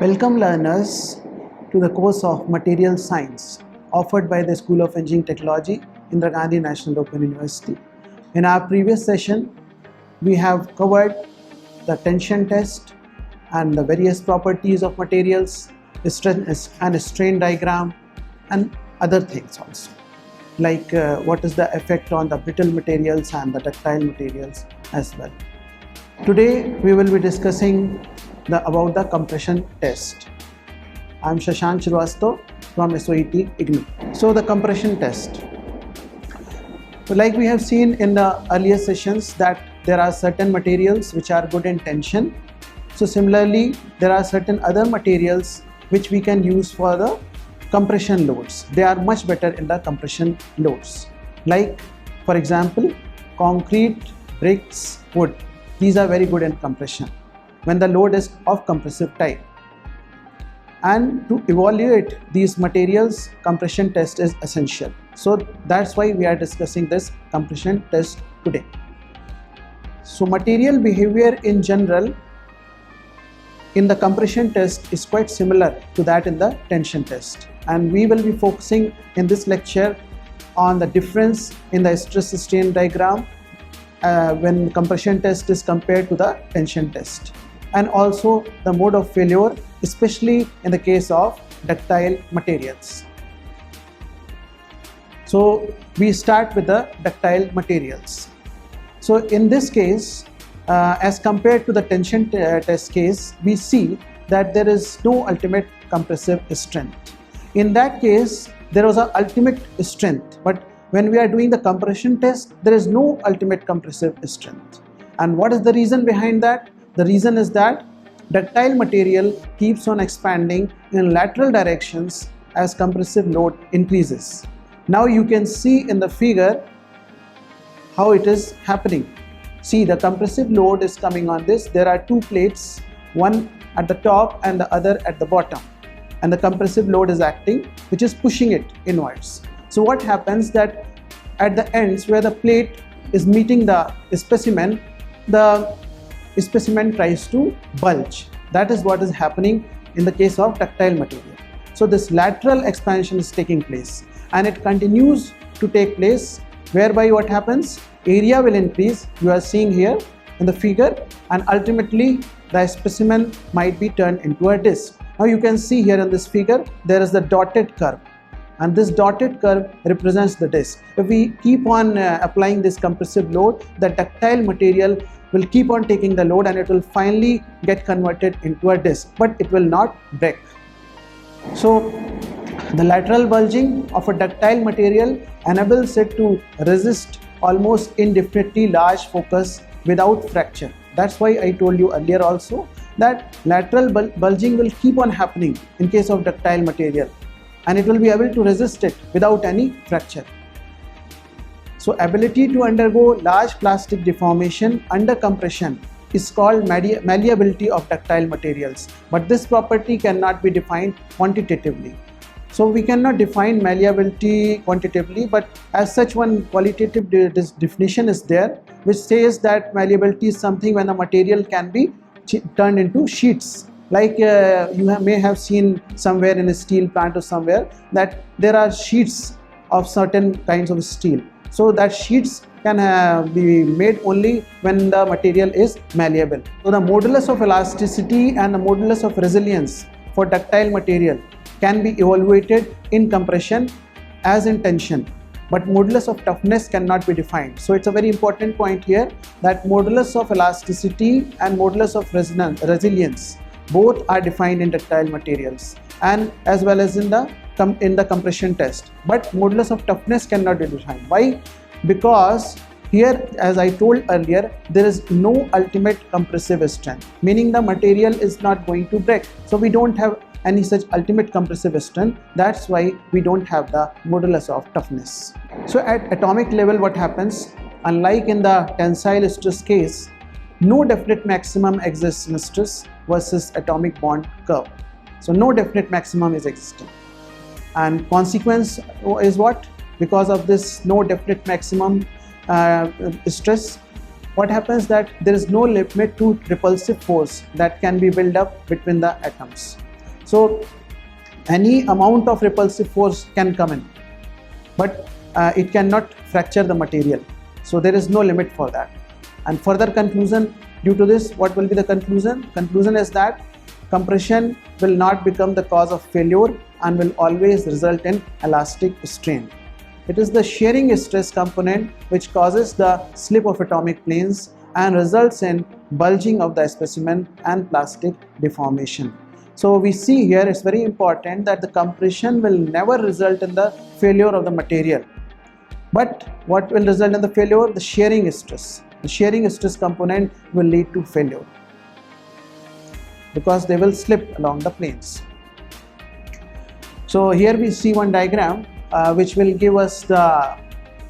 Welcome learners to the course of Material Science offered by the School of Engineering Technology, Indira Gandhi National Open University. In our previous session, we have covered the tension test and the various properties of materials, stress and strain diagram, and other things also, like what is the effect on the brittle materials and the ductile materials as well. Today we will be discussing about the compression test. I am Shashank Srivastava from SOET IGNOU. So the compression test. Like we have seen in the earlier sessions that there are certain materials which are good in tension. So similarly, there are certain other materials which we can use for the compression loads. They are much better in the compression loads. Like for example, concrete, bricks, wood. These are very good in compression when the load is of compressive type. And to evaluate these materials, compression test is essential. So that's why we are discussing this compression test today. So material behavior in general in the compression test is quite similar to that in the tension test. And we will be focusing in this lecture on the difference in the stress strain diagram when compression test is compared to the tension test, and also the mode of failure, especially in the case of ductile materials. So we start with the ductile materials. So in this case, as compared to the tension test case, we see that there is no ultimate compressive strength. In that case, there was an ultimate strength, but when we are doing the compression test, there is no ultimate compressive strength. And what is the reason behind that? The reason is that ductile material keeps on expanding in lateral directions as compressive load increases. Now you can see in the figure how it is happening. See, the compressive load is coming on this. There are two plates, one at the top and the other at the bottom. And the compressive load is acting, which is pushing it inwards. So what happens that at the ends where the plate is meeting the specimen tries to bulge. That is what is happening in the case of ductile material. So this lateral expansion is taking place and it continues to take place, whereby what happens? Area will increase, you are seeing here in the figure, and ultimately the specimen might be turned into a disc. Now you can see here in this figure there is the dotted curve, and this dotted curve represents the disc. If we keep on applying this compressive load, the ductile material will keep on taking the load and it will finally get converted into a disc, but it will not break. So the lateral bulging of a ductile material enables it to resist almost indefinitely large focus without fracture. That's why I told you earlier also that lateral bulging will keep on happening in case of ductile material, and it will be able to resist it without any fracture. So ability to undergo large plastic deformation under compression is called malleability of ductile materials, but this property cannot be defined quantitatively. So we cannot define malleability quantitatively, but as such one qualitative definition is there, which says that malleability is something when a material can be turned into sheets. Like you may have seen somewhere in a steel plant or somewhere that there are sheets of certain kinds of steel. So that sheets can be made only when the material is malleable. So the modulus of elasticity and the modulus of resilience for ductile material can be evaluated in compression as in tension, but modulus of toughness cannot be defined. So it's a very important point here that modulus of elasticity and modulus of resilience both are defined in ductile materials and as well as in the compression test, but modulus of toughness cannot be defined. Why? Because here, as I told earlier, there is no ultimate compressive strength, meaning the material is not going to break. So we don't have any such ultimate compressive strength. That's why we don't have the modulus of toughness. So at atomic level, what happens? Unlike in the tensile stress case, no definite maximum exists in stress versus atomic bond curve. So no definite maximum is existing, and consequence is what? Because of this no definite maximum stress, what happens that there is no limit to repulsive force that can be built up between the atoms. So any amount of repulsive force can come in, but it cannot fracture the material. So there is no limit for that. And further conclusion, due to this, what will be the conclusion? Conclusion is that compression will not become the cause of failure and will always result in elastic strain. It is the shearing stress component which causes the slip of atomic planes and results in bulging of the specimen and plastic deformation. So we see here, it's very important that the compression will never result in the failure of the material. But what will result in the failure? The shearing stress. The shearing stress component will lead to failure because they will slip along the planes. So here we see one diagram which will give us the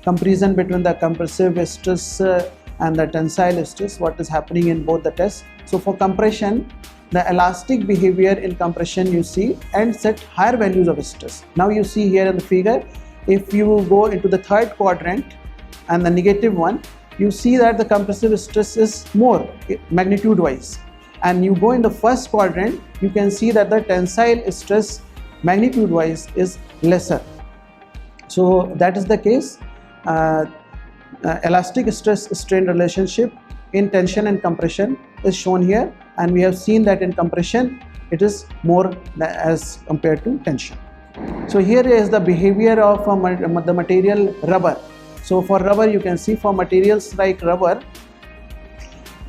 comparison between the compressive stress and the tensile stress, what is happening in both the tests. So for compression, the elastic behavior in compression you see ends at higher values of stress. Now you see here in the figure, if you go into the third quadrant and the negative one, you see that the compressive stress is more magnitude wise, and you go in the first quadrant, you can see that the tensile stress magnitude wise is lesser. So that is the case. Elastic stress strain relationship in tension and compression is shown here, and we have seen that in compression it is more as compared to tension. So here is the behavior of the material rubber. So for rubber, you can see for materials like rubber,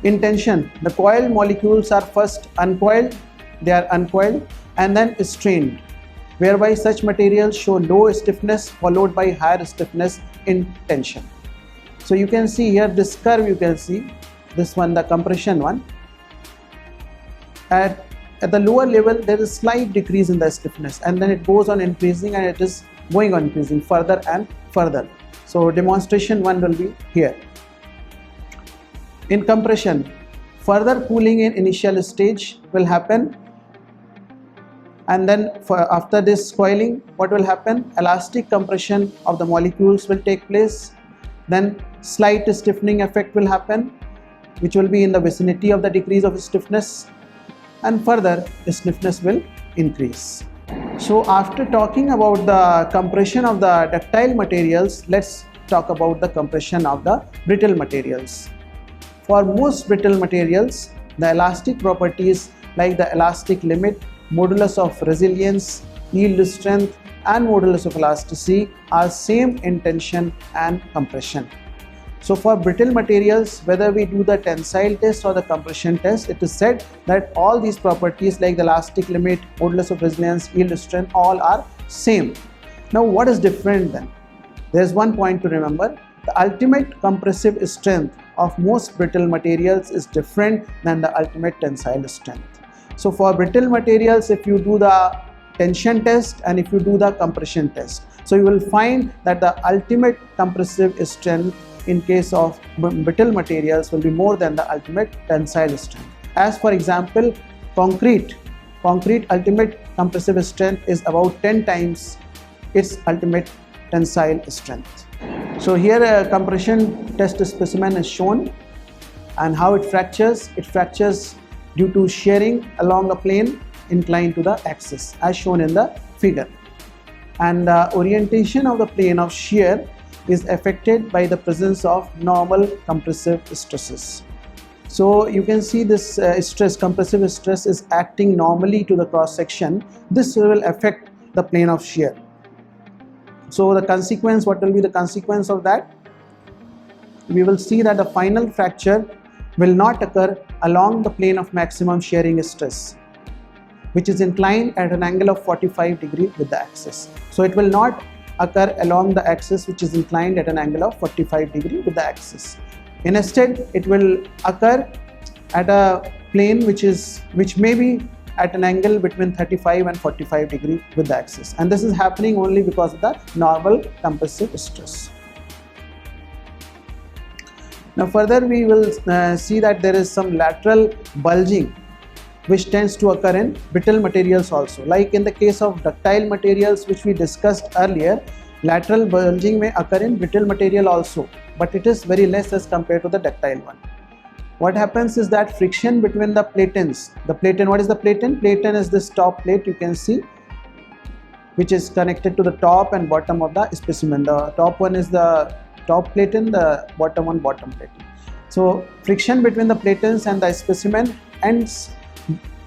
in tension the coiled molecules are first uncoiled, they are uncoiled and then strained, whereby such materials show low stiffness followed by higher stiffness in tension. So you can see here this curve, you can see this one, the compression one. At the lower level there is slight decrease in the stiffness, and then it goes on increasing, and it is going on increasing further and further. So demonstration one will be here. In compression, further cooling in initial stage will happen, and then after this coiling, what will happen? Elastic compression of the molecules will take place, then slight stiffening effect will happen, which will be in the vicinity of the decrease of stiffness, and further the stiffness will increase. So after talking about the compression of the ductile materials, let's talk about the compression of the brittle materials. For most brittle materials, the elastic properties like the elastic limit, modulus of resilience, yield strength and modulus of elasticity are same in tension and compression. So for brittle materials, whether we do the tensile test or the compression test, it is said that all these properties like the elastic limit, modulus of resilience, yield strength, all are same. Now what is different then? There is one point to remember. The ultimate compressive strength of most brittle materials is different than the ultimate tensile strength. So for brittle materials, if you do the tension test and if you do the compression test, so you will find that the ultimate compressive strength in case of brittle materials will be more than the ultimate tensile strength. As for example, concrete ultimate compressive strength is about 10 times its ultimate tensile strength. So here a compression test specimen is shown, and how it fractures. It fractures due to shearing along a plane inclined to the axis as shown in the figure, and the orientation of the plane of shear is affected by the presence of normal compressive stresses. So you can see this compressive stress is acting normally to the cross section. This will affect the plane of shear. So the consequence, what will be the consequence of that? We will see that the final fracture will not occur along the plane of maximum shearing stress, which is inclined at an angle of 45 degrees with the axis. So it will not occur along the axis which is inclined at an angle of 45 degrees with the axis. Instead, it will occur at a plane which may be at an angle between 35 and 45 degrees with the axis, and this is happening only because of the normal compressive stress. Now further we will see that there is some lateral bulging which tends to occur in brittle materials also. Like in the case of ductile materials which we discussed earlier, lateral bulging may occur in brittle material also, but it is very less as compared to the ductile one. what happens is that friction between the platens, what is the platen? Platen is this top plate you can see, which is connected to the top and bottom of the specimen. The top one is the top platen, the bottom one bottom platen. So friction between the platens and the specimen ends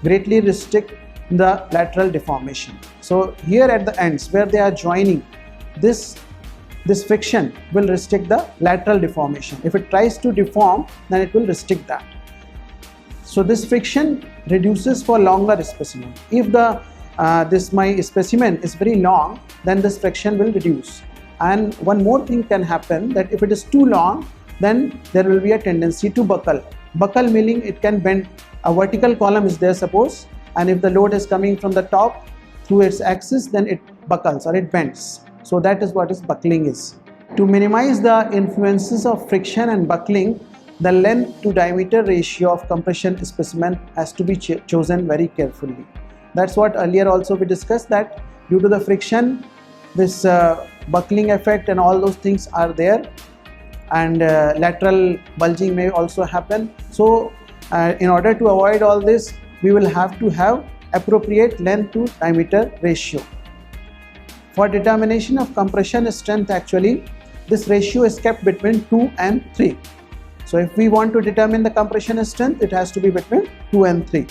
greatly restrict the lateral deformation. So here at the ends where they are joining, this friction will restrict the lateral deformation. If it tries to deform, then it will restrict that. So this friction reduces for longer specimen. If my specimen is very long, then this friction will reduce. And one more thing can happen, that if it is too long, then there will be a tendency to buckle. Buckle meaning it can bend. A vertical column is there, suppose, and if the load is coming from the top through its axis, then it buckles or it bends. So that is what buckling is. To minimize the influences of friction and buckling, the length to diameter ratio of compression specimen has to be chosen very carefully. That's what earlier also we discussed, that due to the friction, this buckling effect and all those things are there, and lateral bulging may also happen. So in order to avoid all this, we will have to have appropriate length to diameter ratio. For determination of compression strength, actually this ratio is kept between 2 and 3. So if we want to determine the compression strength, it has to be between 2 and 3.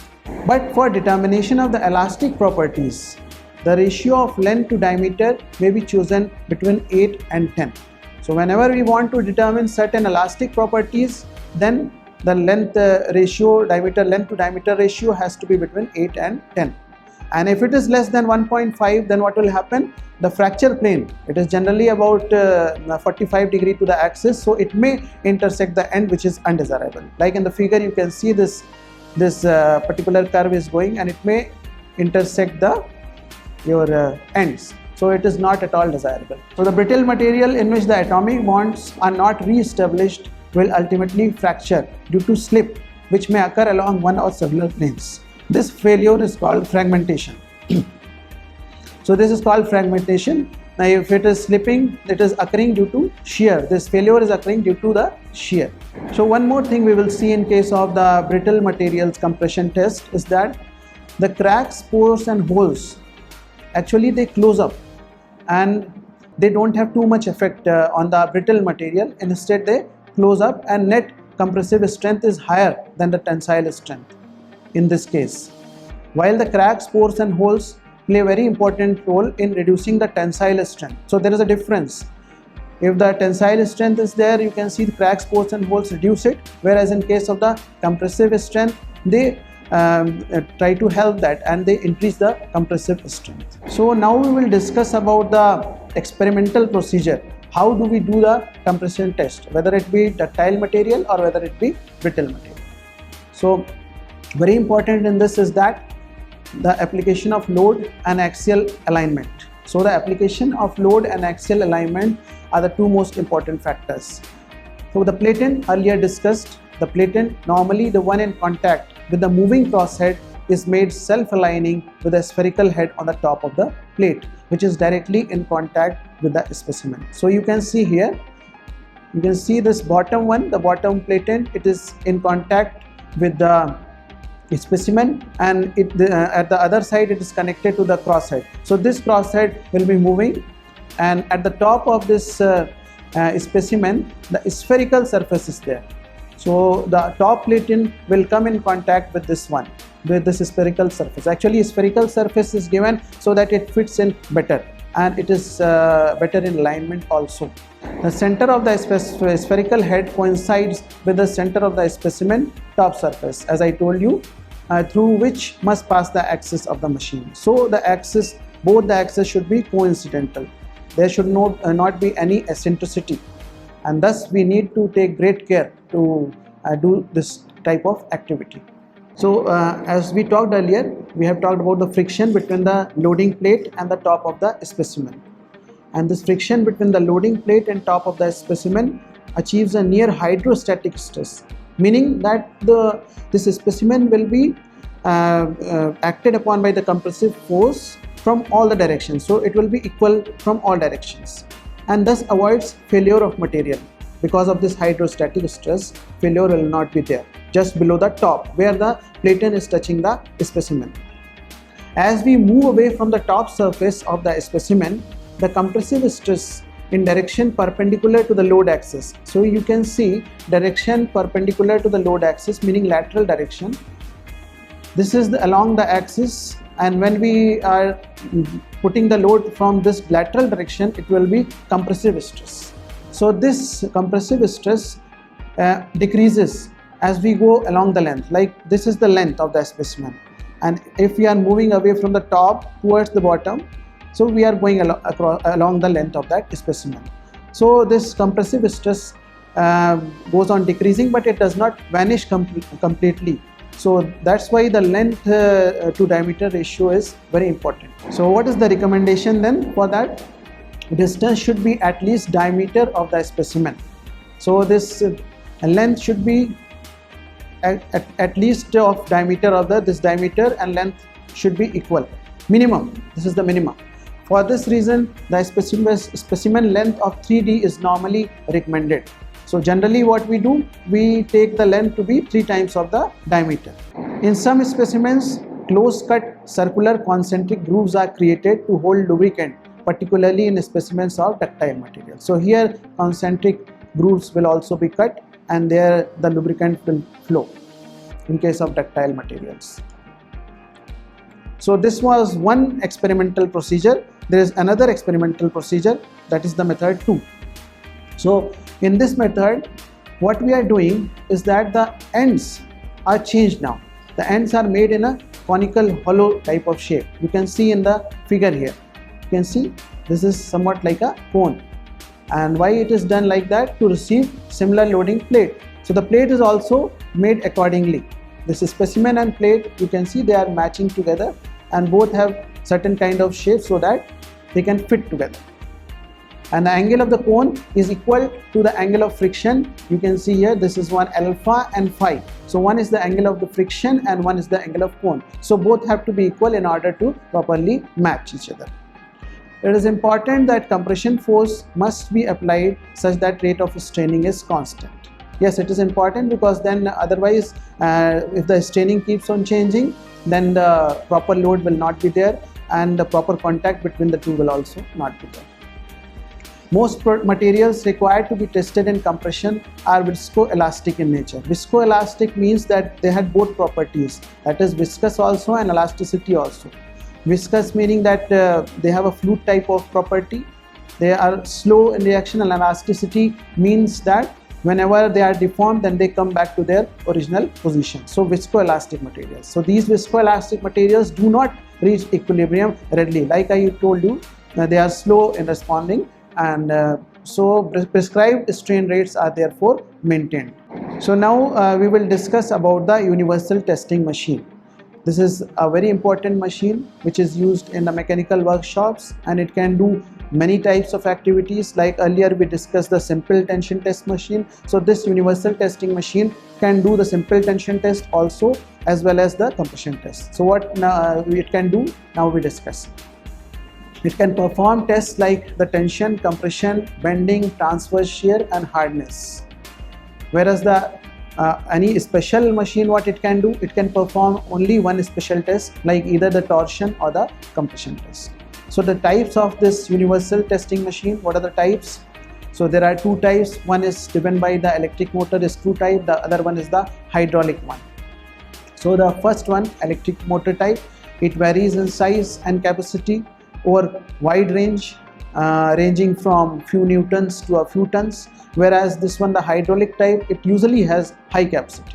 But for determination of the elastic properties, the ratio of length to diameter may be chosen between 8 and 10. So whenever we want to determine certain elastic properties, then the length ratio, length to diameter ratio has to be between 8 and 10. And if it is less than 1.5, then what will happen? The fracture plane, it is generally about 45 degree to the axis, so it may intersect the end, which is undesirable. Like in the figure you can see this particular curve is going, and it may intersect your ends. So it is not at all desirable. So the brittle material in which the atomic bonds are not re-established will ultimately fracture due to slip, which may occur along one or several planes. This failure is called fragmentation. So this is called fragmentation. Now if it is slipping, it is occurring due to shear. This failure is occurring due to the shear. So one more thing we will see in case of the brittle materials compression test is that the cracks, pores and holes, actually they close up and they don't have too much effect on the brittle material. Instead they close up, and net compressive strength is higher than the tensile strength in this case. While the cracks, pores and holes play a very important role in reducing the tensile strength. So there is a difference. If the tensile strength is there, you can see the cracks, pores and holes reduce it, whereas in case of the compressive strength, they try to help that and they increase the compressive strength. So now we will discuss about the experimental procedure. How do we do the compression test, whether it be ductile material or whether it be brittle material. So very important in this is that the application of load and axial alignment. So the application of load and axial alignment are the two most important factors. So the platen, earlier discussed, the platen, normally the one in contact with the moving crosshead, is made self-aligning with a spherical head on the top of the plate, which is directly in contact with the specimen. So you can see here, you can see this bottom one, the bottom platen, it is in contact with the specimen, and at the other side it is connected to the crosshead. So this crosshead will be moving, and at the top of this specimen, the spherical surface is there. So the top platen will come in contact with this one, with this spherical surface. Actually spherical surface is given so that it fits in better, and it is better in alignment also. The center of the spherical head coincides with the center of the specimen top surface, as I told you, through which must pass the axis of the machine. So the axis, both the axes should be coincidental. There should not be any eccentricity, and thus we need to take great care to do this type of activity. So as we talked earlier, we have talked about the friction between the loading plate and the top of the specimen. And this friction between the loading plate and top of the specimen achieves a near hydrostatic stress, meaning that this specimen will be acted upon by the compressive force from all the directions. So it will be equal from all directions, and thus avoids failure of material. Because of this hydrostatic stress, failure will not be there. just below the top where the platen is touching the specimen. As we move away from the top surface of the specimen, the compressive stress in direction perpendicular to the load axis. So you can see direction perpendicular to the load axis, meaning lateral direction. This is along the axis, and when we are putting the load from this lateral direction, it will be compressive stress. So this compressive stress decreases as we go along the length. Like this is the length of the specimen, and if we are moving away from the top towards the bottom, so we are going along the length of that specimen. So this compressive stress goes on decreasing, but it does not vanish completely. So that's why the length to diameter ratio is very important. So what is the recommendation then for that? Distance should be at least diameter of the specimen. So this length should be at least of diameter of this diameter, and length should be equal. Minimum, this is the minimum. For this reason, the specimen length of 3D is normally recommended. So generally what we do, we take the length to be 3 times of the diameter. In some specimens, close cut circular concentric grooves are created to hold lubricant, particularly in specimens of ductile material. So here concentric grooves will also be cut, and there the lubricant will flow in case of ductile materials. So this was one experimental procedure. There is another experimental procedure, that is the method 2. So in this method, what we are doing is that the ends are changed now. The ends are made in a conical hollow type of shape. You can see in the figure here. You can see this is somewhat like a cone. And why it is done like that? To receive similar loading plate. So the plate is also made accordingly. This is specimen and plate, you can see they are matching together, and both have certain kind of shape so that they can fit together. And the angle of the cone is equal to the angle of friction. You can see here, this is one alpha and phi. So one is the angle of the friction and one is the angle of cone. So both have to be equal in order to properly match each other. It is important that compression force must be applied such that rate of straining is constant. Yes, it is important, because then otherwise if the straining keeps on changing, then the proper load will not be there, and the proper contact between the two will also not be there. Most materials required to be tested in compression are viscoelastic in nature. Viscoelastic means that they had both properties, that is viscous also and elasticity also. Viscous meaning that they have a fluid type of property, they are slow in reaction, and elasticity means that whenever they are deformed, then they come back to their original position. So viscoelastic materials. So these viscoelastic materials do not reach equilibrium readily. Like I told you, they are slow in responding, and so prescribed strain rates are therefore maintained. So now we will discuss about the universal testing machine. This is a very important machine which is used in the mechanical workshops, and it can do many types of activities. Like earlier we discussed the simple tension test machine. So this universal testing machine can do the simple tension test also, as well as the compression test. So what it can do, now we discuss. It can perform tests like the tension, compression, bending, transverse shear and hardness. Whereas the any special machine, what it can do, it can perform only one special test, like either the torsion or the compression test. So the types of this universal testing machine, what are the types? So there are 2 types. One is driven by the electric motor screw type, the other one is the hydraulic one. So the first one, electric motor type, it varies in size and capacity over wide range, ranging from few newtons to a few tons, whereas this one, the hydraulic type, it usually has high capacity.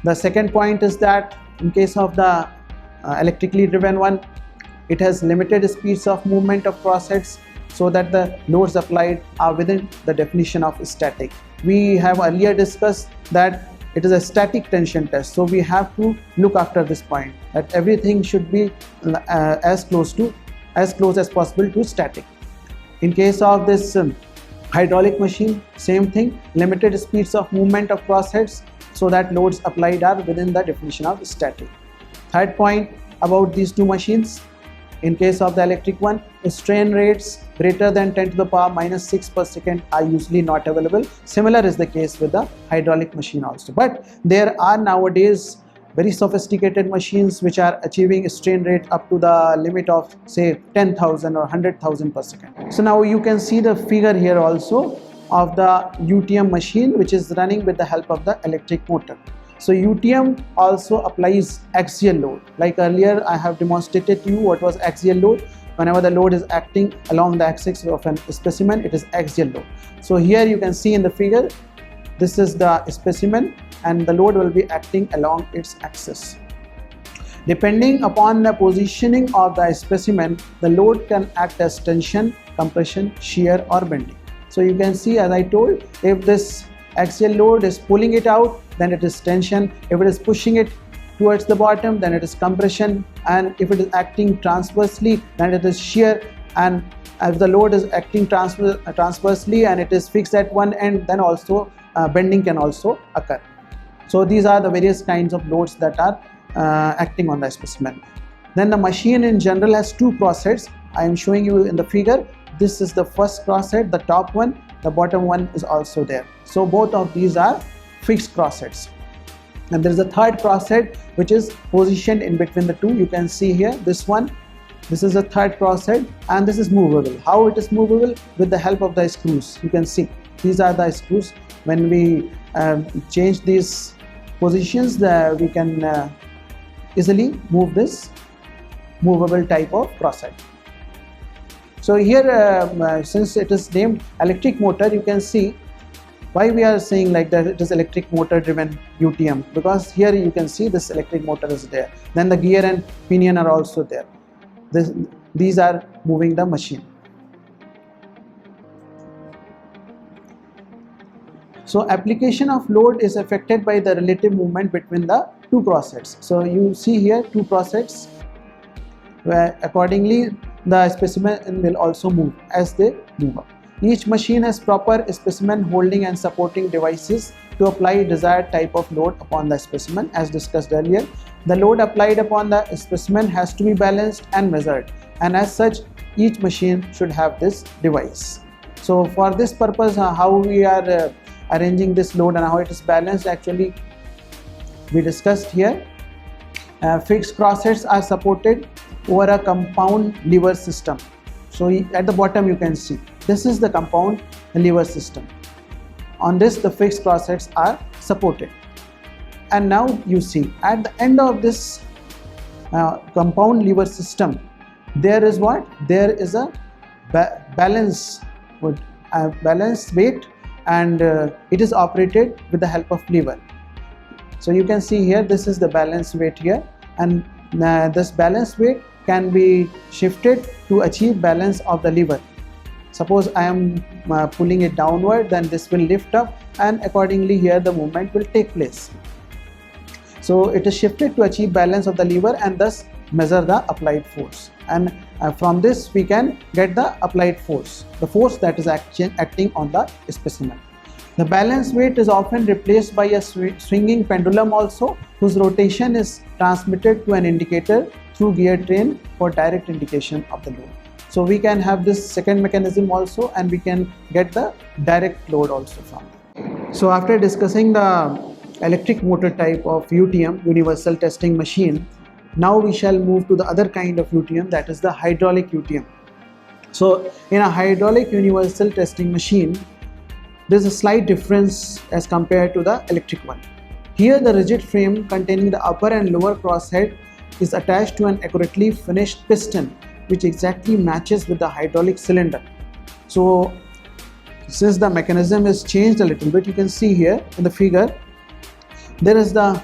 The second point is that in case of the electrically driven one, it has limited speeds of movement of crossheads, so that the loads applied are within the definition of static. We have earlier discussed that it is a static tension test, so we have to look after this point, that everything should be as close as possible to static. In case of this hydraulic machine, same thing, limited speeds of movement of crossheads, so that loads applied are within the definition of static. Third point about these two machines, In case of the electric one, strain rates greater than 10 to the power minus 6 per second are usually not available. Similar is the case with the hydraulic machine also. But there are nowadays very sophisticated machines which are achieving strain rate up to the limit of say 10,000 or 100,000 per second. So now you can see the figure here also of the UTM machine which is running with the help of the electric motor. So UTM also applies axial load. Like earlier I have demonstrated to you what was axial load. Whenever the load is acting along the axis of a specimen, it is axial load. So here you can see in the figure, this is the specimen and the load will be acting along its axis. Depending upon the positioning of the specimen, the load can act as tension, compression, shear or bending. So you can see, as I told, if this axial load is pulling it out, then it is tension. If it is pushing it towards the bottom, then it is compression, and if it is acting transversely, then it is shear. And if the load is acting transversely and it is fixed at one end, then also bending can also occur. So these are the various kinds of loads that are acting on the specimen. Then the machine in general has two crossheads. I am showing you in the figure. This is the first crosshead, the top one, the bottom one is also there. So both of these are fixed crossheads. And there is a third crosshead which is positioned in between the two. You can see here this one. This is a third crosshead and this is movable. How it is movable? With the help of the screws. You can see these are the screws. When we change these positions, we can easily move this movable type of crosshead. So here, since it is named electric motor, you can see why we are saying like that it is electric motor driven UTM, because here you can see this electric motor is there. Then the gear and pinion are also there. These are moving the machine. So application of load is affected by the relative movement between the two crossheads. So you see here two crossheads, where accordingly the specimen will also move as they move up. Each machine has proper specimen holding and supporting devices to apply desired type of load upon the specimen. As discussed earlier, the load applied upon the specimen has to be balanced and measured, and as such each machine should have this device. So for this purpose, how we are arranging this load and how it is balanced, actually we discussed here. Fixed crossheads are supported over a compound lever system. So at the bottom you can see this is the compound lever system. On this the fixed crossheads are supported. And now you see at the end of this compound lever system, there is what? There is a balance weight, and it is operated with the help of lever. So you can see here this is the balance weight here, and this balance weight can be shifted to achieve balance of the lever. Suppose I am pulling it downward, then this will lift up, and accordingly here the movement will take place. So it is shifted to achieve balance of the lever and thus measure the applied force, and from this we can get the applied force, the force that is acting on the specimen. The balance weight is often replaced by a swinging pendulum also, whose rotation is transmitted to an indicator through gear train for direct indication of the load. So we can have this second mechanism also, and we can get the direct load also from it. So after discussing the electric motor type of UTM, universal testing machine, now we shall move to the other kind of UTM, that is the hydraulic UTM. So in a hydraulic universal testing machine, there is a slight difference as compared to the electric one. Here the rigid frame containing the upper and lower crosshead is attached to an accurately finished piston which exactly matches with the hydraulic cylinder. So since the mechanism is changed a little bit, you can see here in the figure there is the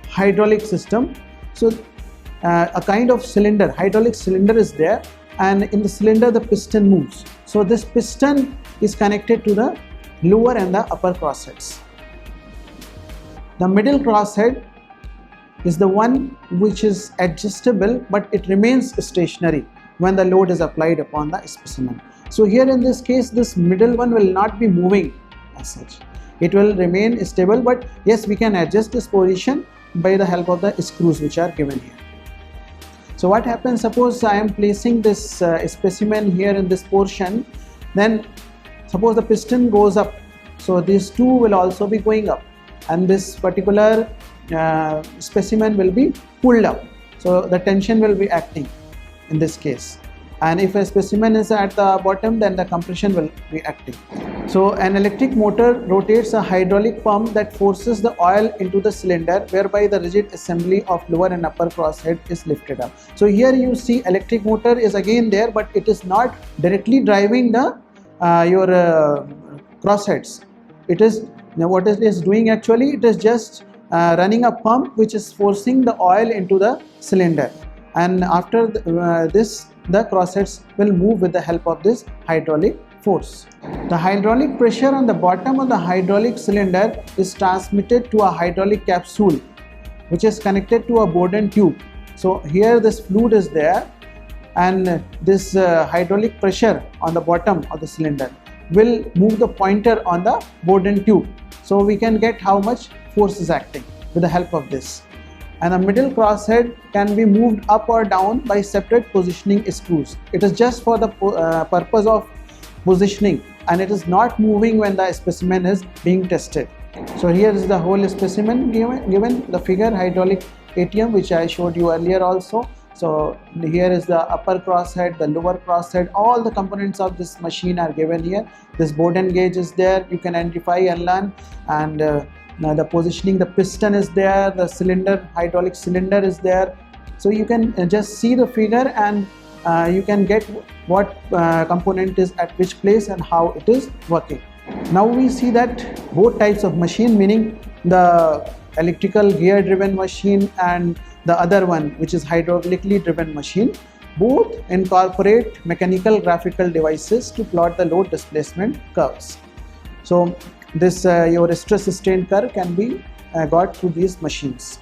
hydraulic system. So a kind of cylinder, hydraulic cylinder is there, and in the cylinder the piston moves. So this piston is connected to the lower and the upper crossheads. The middle crosshead is the one which is adjustable, but it remains stationary when the load is applied upon the specimen. So here in this case, this middle one will not be moving as such. It will remain stable, but yes, we can adjust this position by the help of the screws which are given here. So what happens, suppose I am placing this specimen here in this portion, then suppose the piston goes up, so these two will also be going up, and this particular specimen will be pulled up, so the tension will be acting in this case. And if a specimen is at the bottom, then the compression will be acting. So an electric motor rotates a hydraulic pump that forces the oil into the cylinder, whereby the rigid assembly of lower and upper crosshead is lifted up. So here you see electric motor is again there, but it is not directly driving the your crossheads. It is, what it is doing actually, it is just running a pump which is forcing the oil into the cylinder, and after this the crossheads will move with the help of this hydraulic force. The hydraulic pressure on the bottom of the hydraulic cylinder is transmitted to a hydraulic capsule which is connected to a Bourdon tube. So here this fluid is there, and this hydraulic pressure on the bottom of the cylinder will move the pointer on the Bourdon tube, so we can get how much force is acting with the help of this. And the middle crosshead can be moved up or down by separate positioning screws. It is just for the purpose of positioning, and it is not moving when the specimen is being tested. So here is the whole specimen given the figure, hydraulic ATM, which I showed you earlier also. So here is the upper crosshead, the lower crosshead, all the components of this machine are given here. This Bourdon gauge is there, you can identify and learn, and now the positioning, the piston is there, the cylinder, hydraulic cylinder is there. So you can just see the figure, and you can get what component is at which place and how it is working. Now we see that both types of machine, meaning the electrical gear driven machine and the other one which is hydraulically driven machine, both incorporate mechanical graphical devices to plot the load displacement curves. So this your stress strain curve can be got through these machines.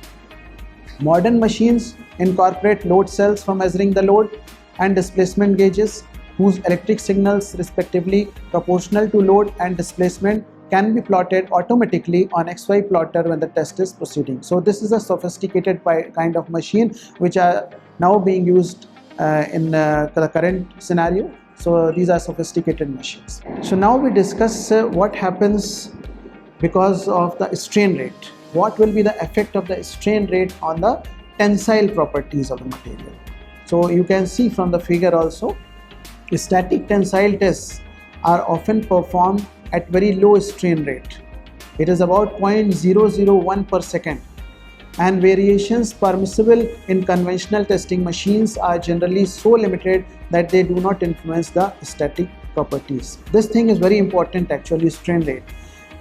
Modern machines incorporate load cells for measuring the load and displacement gauges, whose electric signals, respectively proportional to load and displacement, can be plotted automatically on XY plotter when the test is proceeding. So this is a sophisticated kind of machine which are now being used in the current scenario. So these are sophisticated machines. So now we discuss what happens because of the strain rate. What will be the effect of the strain rate on the tensile properties of the material? So you can see from the figure also, static tensile tests are often performed at very low strain rate. It is about 0.001 per second, and variations permissible in conventional testing machines are generally so limited that they do not influence the static properties. This thing is very important actually, strain rate,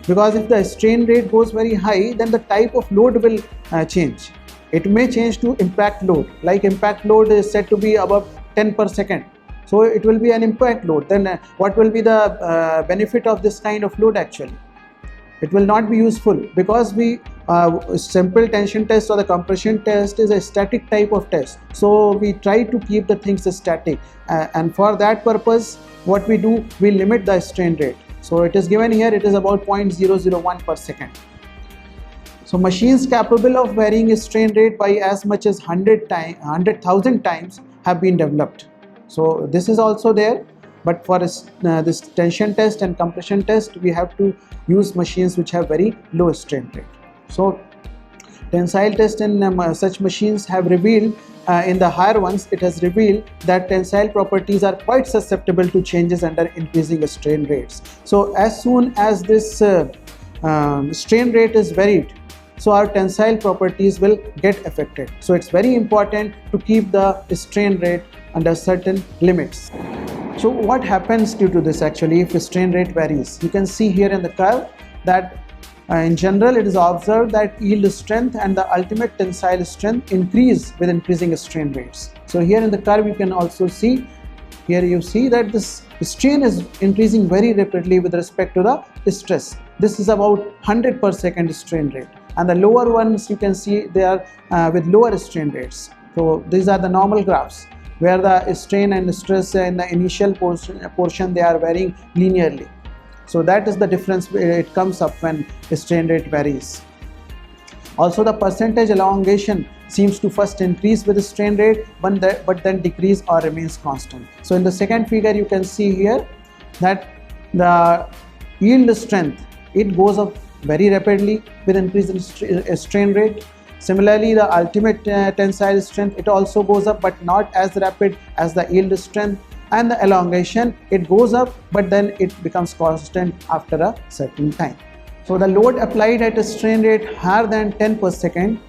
because if the strain rate goes very high, then the type of load will change. It may change to impact load, like impact load is said to be above 10 per second. So it will be an impact load. Then what will be the benefit of this kind of load actually? It will not be useful, because we simple tension test or the compression test is a static type of test. So we try to keep the things static, and for that purpose what we do, we limit the strain rate. So it is given here, it is about 0.001 per second. So machines capable of varying strain rate by as much as 100,000 times have been developed. So this is also there, but for this tension test and compression test, we have to use machines which have very low strain rate. So tensile test in such machines have revealed, in the higher ones, it has revealed that tensile properties are quite susceptible to changes under increasing strain rates. So as soon as this strain rate is varied, so our tensile properties will get affected. So it's very important to keep the strain rate under certain limits. So what happens due to this actually if strain rate varies? You can see here in the curve that in general it is observed that yield strength and the ultimate tensile strength increase with increasing strain rates. So here in the curve you can also see, here you see that this strain is increasing very rapidly with respect to the stress. This is about 100 per second strain rate, and the lower ones you can see they are with lower strain rates. So these are the normal graphs where the strain and stress in the initial portion they are varying linearly. So that is the difference, it comes up when strain rate varies. Also, the percentage elongation seems to first increase with the strain rate, but then decrease or remains constant. So in the second figure, you can see here that the yield strength, it goes up very rapidly with increase in strain rate. Similarly, the ultimate tensile strength, it also goes up, but not as rapid as the yield strength. And the elongation, it goes up, but then it becomes constant after a certain time. So the load applied at a strain rate higher than 10 per second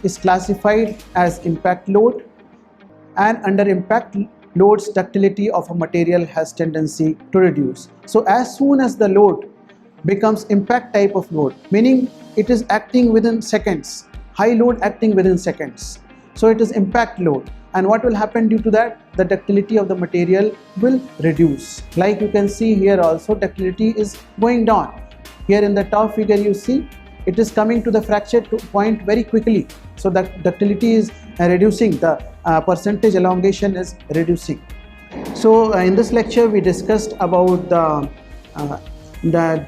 is classified as impact load, and under impact loads, ductility of a material has tendency to reduce. So as soon as the load becomes impact type of load, meaning it is acting within seconds, high load acting within seconds, so it is impact load. And what will happen due to that? The ductility of the material will reduce. Like you can see here also, ductility is going down. Here in the top figure you see, it is coming to the fracture point very quickly. So the ductility is reducing, the percentage elongation is reducing. So in this lecture we discussed about the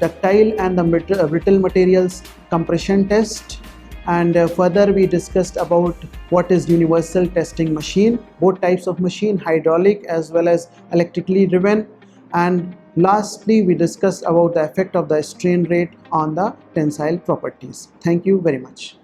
ductile and the brittle materials compression test, and further we discussed about what is universal testing machine, both types of machine, hydraulic as well as electrically driven, and lastly we discussed about the effect of the strain rate on the tensile properties. Thank you very much.